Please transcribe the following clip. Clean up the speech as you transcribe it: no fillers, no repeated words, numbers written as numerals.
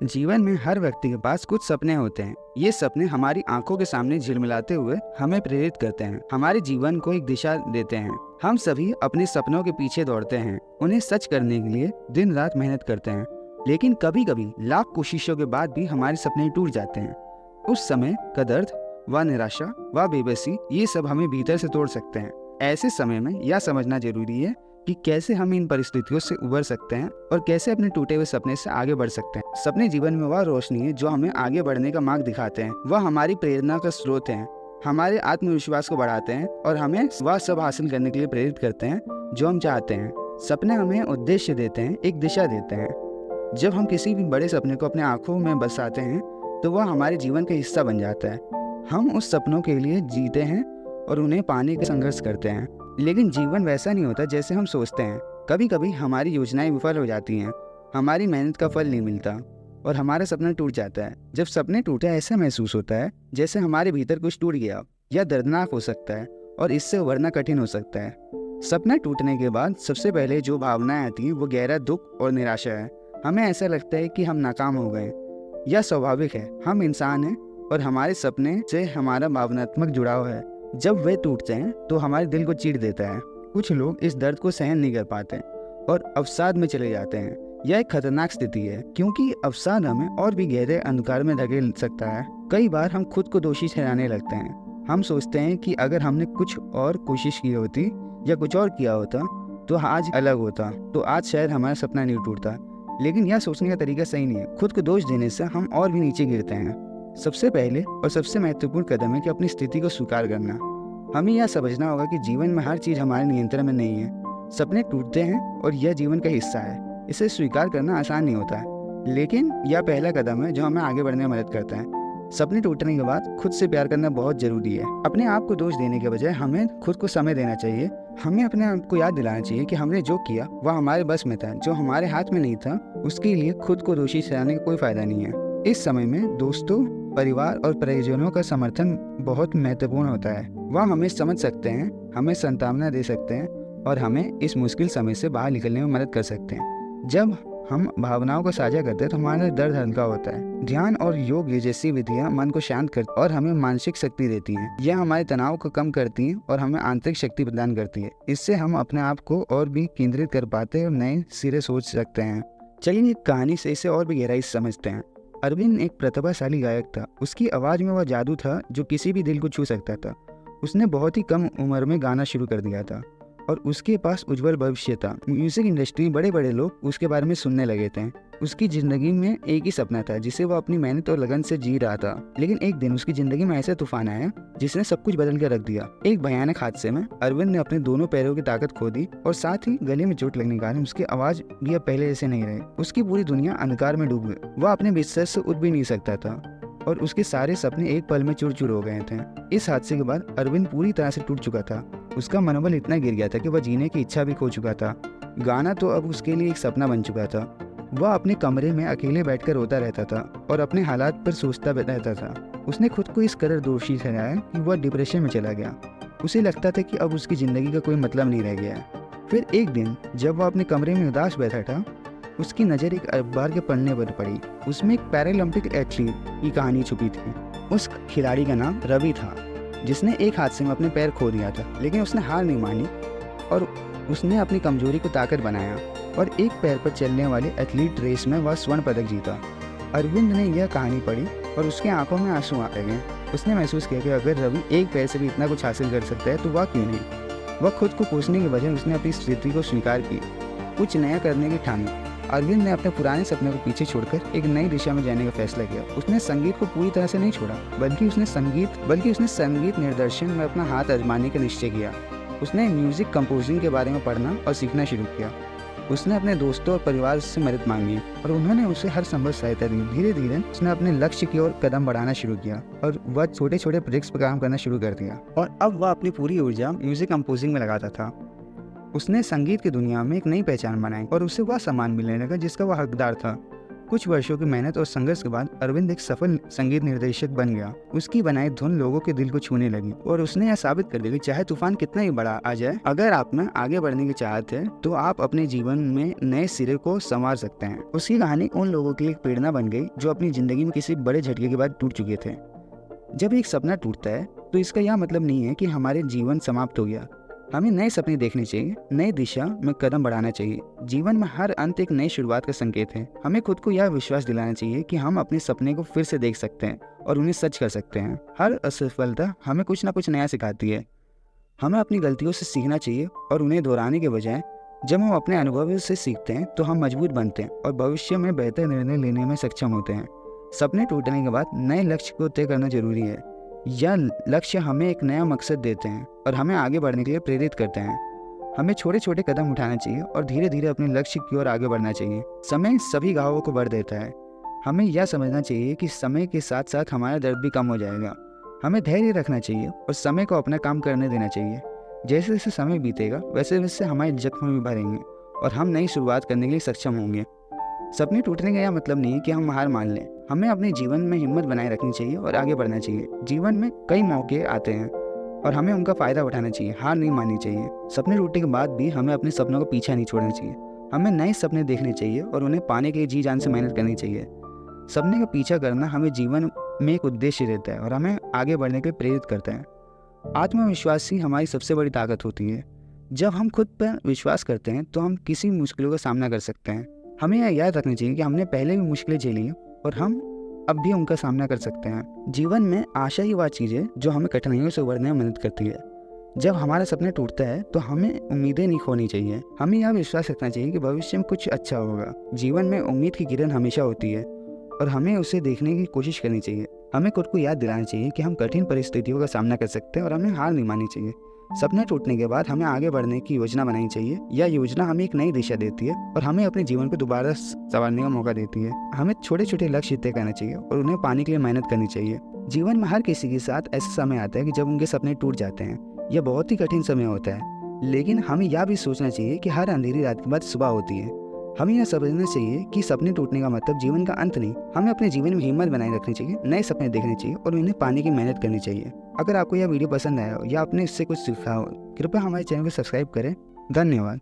जीवन में हर व्यक्ति के पास कुछ सपने होते हैं। ये सपने हमारी आंखों के सामने झिलमिलाते हुए हमें प्रेरित करते हैं, हमारे जीवन को एक दिशा देते हैं। हम सभी अपने सपनों के पीछे दौड़ते हैं, उन्हें सच करने के लिए दिन रात मेहनत करते हैं। लेकिन कभी कभी लाख कोशिशों के बाद भी हमारे सपने टूट जाते हैं। उस समय का दर्द व निराशा व बेबसी, ये सब हमें भीतर से तोड़ सकते हैं। ऐसे समय में यह समझना जरूरी है कि कैसे हम इन परिस्थितियों से उबर सकते हैं और कैसे अपने टूटे हुए सपने से आगे बढ़ सकते हैं। सपने जीवन में वह रोशनी है जो हमें आगे बढ़ने का मार्ग दिखाते हैं। वह हमारी प्रेरणा का स्रोत है, हमारे आत्मविश्वास को बढ़ाते हैं और हमें वह सब हासिल करने के लिए प्रेरित करते हैं जो हम चाहते हैं। सपने हमें उद्देश्य देते हैं, एक दिशा देते हैं। जब हम किसी भी बड़े सपने को अपने आंखों में बसाते हैं तो वह हमारे जीवन का हिस्सा बन जाता है। हम उस सपनों के लिए जीते हैं और उन्हें पाने का संघर्ष करते हैं। लेकिन जीवन वैसा नहीं होता जैसे हम सोचते हैं। कभी कभी हमारी योजनाएं विफल हो जाती हैं, हमारी मेहनत का फल नहीं मिलता और हमारा सपना टूट जाता है। जब सपने टूटे, ऐसा महसूस होता है जैसे हमारे भीतर कुछ टूट गया। यह दर्दनाक हो सकता है और इससे उभरना कठिन हो सकता है। सपना टूटने के बाद सबसे पहले जो भावनाएं आती हैं वो गहरा दुख और निराशा है। हमें ऐसा लगता है कि हम नाकाम हो गए। यह स्वाभाविक है, हम इंसान हैं और हमारे सपने से हमारा भावनात्मक जुड़ाव है। जब वे टूटते हैं तो हमारे दिल को चीर देता है। कुछ लोग इस दर्द को सहन नहीं कर पाते और अवसाद में चले जाते हैं। यह एक खतरनाक स्थिति है क्योंकि अवसाद हमें और भी गहरे अंधकार में धकेल सकता है। कई बार हम खुद को दोषी ठहराने लगते हैं। हम सोचते हैं कि अगर हमने कुछ और कोशिश की होती या कुछ और किया होता तो आज अलग होता, तो आज शायद हमारा सपना नहीं टूटता। लेकिन यह सोचने का तरीका सही नहीं है। खुद को दोष देने से हम और भी नीचे गिरते हैं। सबसे पहले और सबसे महत्वपूर्ण कदम है कि अपनी स्थिति को स्वीकार करना। हमें यह समझना होगा कि जीवन में हर चीज़ हमारे नियंत्रण में नहीं है। सपने टूटते हैं और यह जीवन का हिस्सा है। इसे स्वीकार करना आसान नहीं होता है, लेकिन यह पहला कदम है जो हमें आगे बढ़ने में मदद करता है। सपने टूटने के बाद खुद से प्यार करना बहुत जरूरी है। अपने आप को दोष देने के बजाय हमें खुद को समय देना चाहिए। हमें अपने आप को याद दिलाना चाहिए कि हमने जो किया वह हमारे बस में था। जो हमारे हाथ में नहीं था उसके लिए खुद को दोषी ठहराने का कोई फायदा नहीं है। इस समय में दोस्तों, परिवार और परिजनों का समर्थन बहुत महत्वपूर्ण होता है। वह हमें समझ सकते हैं, हमें सांत्वना दे सकते हैं और हमें इस मुश्किल समय से बाहर निकलने में मदद कर सकते हैं। जब हम भावनाओं को साझा करते हैं तो हमारा दर्द हल्का होता है। ध्यान और योग जैसी विधियां मन को शांत करती और हमें मानसिक शक्ति देती हैं। यह हमारे तनाव को कम करती हैं और हमें आंतरिक शक्ति प्रदान करती है। इससे हम अपने आप को और भी केंद्रित कर पाते हैं और नए सिरे सोच सकते हैं। चलिए एक कहानी से इसे और भी गहराई से समझते हैं। अरविंद एक प्रतिभाशाली गायक था। उसकी आवाज़ में वह जादू था जो किसी भी दिल को छू सकता था। उसने बहुत ही कम उम्र में गाना शुरू कर दिया था और उसके पास उज्जवल भविष्य था। म्यूजिक इंडस्ट्री में बड़े बड़े लोग उसके बारे में सुनने लगे थे। उसकी जिंदगी में एक ही सपना था जिसे वह अपनी मेहनत और लगन से जी रहा था। लेकिन एक दिन उसकी जिंदगी में ऐसा तूफान आया जिसने सब कुछ बदल कर रख दिया। एक भयानक हादसे में अरविंद ने अपने दोनों पैरों की ताकत खो दी और साथ ही गले में चोट लगने के कारण उसकी आवाज भी अब पहले जैसे नहीं रही। उसकी पूरी दुनिया अंधकार में डूब गई। वह अपने बिस्तर से उठ भी नहीं सकता था और उसके सारे सपने एक पल में चूर चूर हो गए थे। इस हादसे के बाद अरविंद पूरी तरह से टूट चुका था। उसका मनोबल इतना गिर गया था कि वह जीने की इच्छा भी खो चुका था। गाना तो अब उसके लिए एक सपना बन चुका था। वह अपने कमरे में अकेले बैठकर रोता रहता था और अपने हालात पर सोचता रहता था। उसने खुद को इस कदर दोषी ठहराया कि वह डिप्रेशन में चला गया। उसे लगता था कि अब उसकी जिंदगी का कोई मतलब नहीं रह गया है। फिर एक दिन जब वह अपने कमरे में उदास बैठा था, उसकी नज़र एक अखबार के पन्ने पर पड़ी। उसमें एक पैरालंपिक एथलीट की कहानी छुपी थी। उस खिलाड़ी का नाम रवि था जिसने एक हादसे में अपने पैर खो दिया था, लेकिन उसने हार नहीं मानी और उसने अपनी कमजोरी को ताकत बनाया और एक पैर पर चलने वाले एथलीट रेस में वह स्वर्ण पदक जीता। अरविंद ने यह कहानी पढ़ी और उसकी आंखों में आंसू आ गए। उसने महसूस किया कि अगर रवि एक पैर से भी इतना कुछ हासिल कर सकता है तो वह क्यों नहीं। वह खुद को कोसने के बजाय उसने अपनी स्थिति को स्वीकार की, कुछ नया करने की ठानी। अरविंद ने अपने पुराने सपने को पीछे छोड़कर एक नई दिशा में जाने का फैसला किया। उसने संगीत को पूरी तरह से नहीं छोड़ा, बल्कि उसने संगीत निर्देशन में अपना हाथ आजमाने का निश्चय किया। उसने म्यूजिक कंपोजिंग के बारे में पढ़ना और सीखना शुरू किया। उसने अपने दोस्तों और परिवार से मदद मांगी और उन्होंने उसे हर संभव सहायता दी। धीरे धीरे उसने अपने लक्ष्य की ओर कदम बढ़ाना शुरू किया और वह छोटे छोटे प्रोजेक्ट्स पर काम करना शुरू कर दिया और अब वह अपनी पूरी ऊर्जा म्यूजिक कंपोजिंग में लगाता था। उसने संगीत की दुनिया में एक नई पहचान बनाई और उसे वह सम्मान मिलने लगा जिसका वह हकदार था। कुछ वर्षों की मेहनत और संघर्ष के बाद अरविंद एक सफल संगीत निर्देशक बन गया। उसकी बनाई धुन लोगों के दिल को छूने लगी और उसने यह साबित कर दिया कि चाहे तूफान कितना ही बड़ा आ जाए, अगर आप में आगे बढ़ने की चाहत है तो आप अपने जीवन में नए सिरे को संवार सकते हैं। उसकी कहानी उन लोगों के लिए एक प्रेरणा बन गई जो अपनी जिंदगी में किसी बड़े झटके के बाद टूट चुके थे। जब एक सपना टूटता है तो इसका यह मतलब नहीं है कि हमारे जीवन समाप्त हो गया। हमें नए सपने देखने चाहिए, नई दिशा में कदम बढ़ाना चाहिए। जीवन में हर अंत एक नई शुरुआत का संकेत है। हमें खुद को यह विश्वास दिलाना चाहिए कि हम अपने सपने को फिर से देख सकते हैं और उन्हें सच कर सकते हैं। हर असफलता हमें कुछ ना कुछ नया सिखाती है। हमें अपनी गलतियों से सीखना चाहिए और उन्हें दोहराने के बजाय जब हम अपने अनुभवों से सीखते हैं तो हम मजबूत बनते हैं और भविष्य में बेहतर निर्णय लेने में सक्षम होते हैं। सपने टूटने के बाद नए लक्ष्य को तय करना जरूरी है। यह लक्ष्य हमें एक नया मकसद देते हैं और हमें आगे बढ़ने के लिए प्रेरित करते हैं। हमें छोटे छोटे कदम उठाना चाहिए और धीरे धीरे अपने लक्ष्य की ओर आगे बढ़ना चाहिए। समय सभी घावों को भर देता है। हमें यह समझना चाहिए कि समय के साथ साथ हमारा दर्द भी कम हो जाएगा। हमें धैर्य रखना चाहिए और समय को अपना काम करने देना चाहिए। जैसे जैसे समय बीतेगा वैसे वैसे हमारे जख्म भी भरेंगे और हम नई शुरुआत करने के लिए सक्षम होंगे। सपने टूटने का यह मतलब नहीं कि हम हार मान लें। हमें अपने जीवन में हिम्मत बनाए रखनी चाहिए और आगे बढ़ना चाहिए। जीवन में कई मौके आते हैं और हमें उनका फ़ायदा उठाना चाहिए, हार नहीं माननी चाहिए। सपने टूटने के बाद भी हमें अपने सपनों को पीछा नहीं छोड़ना चाहिए। हमें नए सपने देखने चाहिए और उन्हें पाने के लिए जी जान से मेहनत करनी चाहिए। सपने का पीछा करना हमें जीवन में एक उद्देश्य देता है और हमें आगे बढ़ने के लिए प्रेरित करता है। आत्मविश्वास ही हमारी सबसे बड़ी ताकत होती है। जब हम खुद पर विश्वास करते हैं तो हम किसी मुश्किलों का सामना कर सकते हैं। हमें यह याद रखना चाहिए कि हमने पहले भी मुश्किलें झेली हैं और हम अब भी उनका सामना कर सकते हैं। जीवन में आशा ही वह चीज़ है जो हमें कठिनाइयों से उभरने में मदद करती है। जब हमारा सपना टूटता है तो हमें उम्मीदें नहीं खोनी चाहिए। हमें यह विश्वास रखना चाहिए कि भविष्य में कुछ अच्छा होगा। जीवन में उम्मीद की किरण हमेशा होती है और हमें उसे देखने की कोशिश करनी चाहिए। हमें खुद को याद दिलाना चाहिए कि हम कठिन परिस्थितियों का सामना कर सकते हैं और हमें हार नहीं माननी चाहिए। सपने टूटने के बाद हमें आगे बढ़ने की योजना बनानी चाहिए। यह योजना हमें एक नई दिशा देती है और हमें अपने जीवन को दोबारा संवारने का मौका देती है। हमें छोटे छोटे लक्ष्य तय करना चाहिए और उन्हें पाने के लिए मेहनत करनी चाहिए। जीवन में हर किसी के साथ ऐसा समय आता है कि जब उनके सपने टूट जाते हैं। यह बहुत ही कठिन समय होता है, लेकिन हमें यह भी सोचना चाहिए कि हर अंधेरी रात के बाद सुबह होती है। हमें यह समझना चाहिए कि सपने टूटने का मतलब जीवन का अंत नहीं। हमें अपने जीवन में हिम्मत बनाए रखनी चाहिए, नए सपने देखने चाहिए और उन्हें पाने की मेहनत करनी चाहिए। अगर आपको यह वीडियो पसंद आया हो या आपने इससे कुछ सीखा हो, कृपया हमारे चैनल को सब्सक्राइब करें। धन्यवाद।